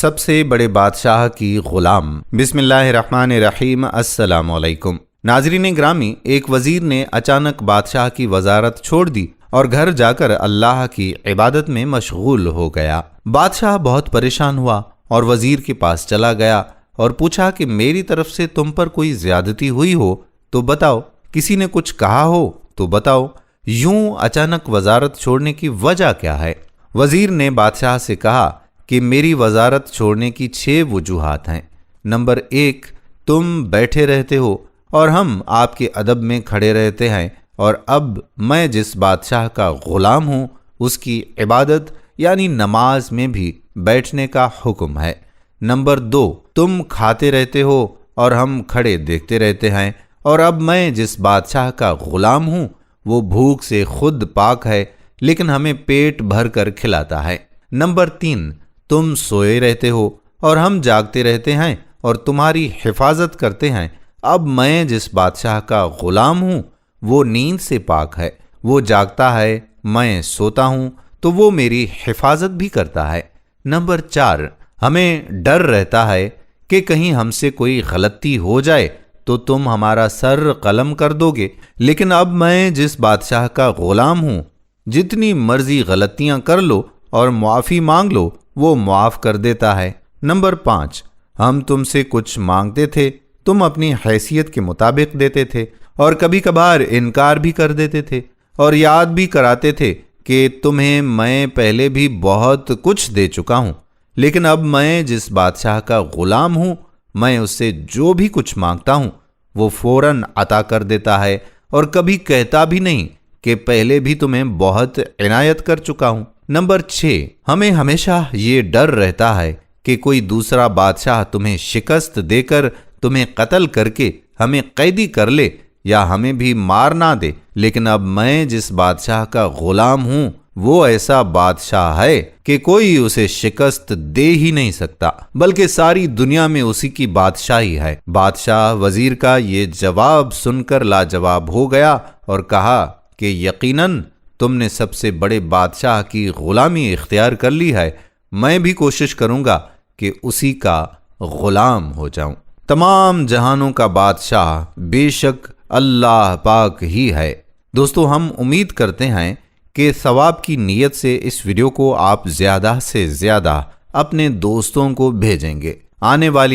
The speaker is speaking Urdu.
سب سے بڑے بادشاہ کی غلام۔ بسم اللہ الرحمن الرحیم۔ السلام علیکم ناظرین گرامی، ایک وزیر نے اچانک بادشاہ کی وزارت چھوڑ دی اور گھر جا کر اللہ کی عبادت میں مشغول ہو گیا۔ بادشاہ بہت پریشان ہوا اور وزیر کے پاس چلا گیا اور پوچھا کہ میری طرف سے تم پر کوئی زیادتی ہوئی ہو تو بتاؤ، کسی نے کچھ کہا ہو تو بتاؤ، یوں اچانک وزارت چھوڑنے کی وجہ کیا ہے؟ وزیر نے بادشاہ سے کہا کہ میری وزارت چھوڑنے کی 6 وجوہات ہیں۔ نمبر 1، تم بیٹھے رہتے ہو اور ہم آپ کے ادب میں کھڑے رہتے ہیں، اور اب میں جس بادشاہ کا غلام ہوں اس کی عبادت یعنی نماز میں بھی بیٹھنے کا حکم ہے۔ نمبر 2، تم کھاتے رہتے ہو اور ہم کھڑے دیکھتے رہتے ہیں، اور اب میں جس بادشاہ کا غلام ہوں وہ بھوک سے خود پاک ہے لیکن ہمیں پیٹ بھر کر کھلاتا ہے۔ نمبر 3، تم سوئے رہتے ہو اور ہم جاگتے رہتے ہیں اور تمہاری حفاظت کرتے ہیں، اب میں جس بادشاہ کا غلام ہوں وہ نیند سے پاک ہے، وہ جاگتا ہے، میں سوتا ہوں تو وہ میری حفاظت بھی کرتا ہے۔ نمبر 4، ہمیں ڈر رہتا ہے کہ کہیں ہم سے کوئی غلطی ہو جائے تو تم ہمارا سر قلم کر دو گے، لیکن اب میں جس بادشاہ کا غلام ہوں جتنی مرضی غلطیاں کر لو اور معافی مانگ لو وہ معاف کر دیتا ہے۔ نمبر 5، ہم تم سے کچھ مانگتے تھے، تم اپنی حیثیت کے مطابق دیتے تھے اور کبھی کبھار انکار بھی کر دیتے تھے اور یاد بھی کراتے تھے کہ تمہیں میں پہلے بھی بہت کچھ دے چکا ہوں، لیکن اب میں جس بادشاہ کا غلام ہوں میں اس سے جو بھی کچھ مانگتا ہوں وہ فوراً عطا کر دیتا ہے اور کبھی کہتا بھی نہیں کہ پہلے بھی تمہیں بہت عنایت کر چکا ہوں۔ نمبر 6، ہمیں ہمیشہ یہ ڈر رہتا ہے کہ کوئی دوسرا بادشاہ تمہیں شکست دے کر تمہیں قتل کر کے ہمیں قیدی کر لے یا ہمیں بھی مار نہ دے، لیکن اب میں جس بادشاہ کا غلام ہوں وہ ایسا بادشاہ ہے کہ کوئی اسے شکست دے ہی نہیں سکتا، بلکہ ساری دنیا میں اسی کی بادشاہی ہے۔ بادشاہ وزیر کا یہ جواب سن کر لاجواب ہو گیا اور کہا کہ یقیناً تم نے سب سے بڑے بادشاہ کی غلامی اختیار کر لی ہے، میں بھی کوشش کروں گا کہ اسی کا غلام ہو جاؤں۔ تمام جہانوں کا بادشاہ بے شک اللہ پاک ہی ہے۔ دوستو، ہم امید کرتے ہیں کہ ثواب کی نیت سے اس ویڈیو کو آپ زیادہ سے زیادہ اپنے دوستوں کو بھیجیں گے۔ آنے والی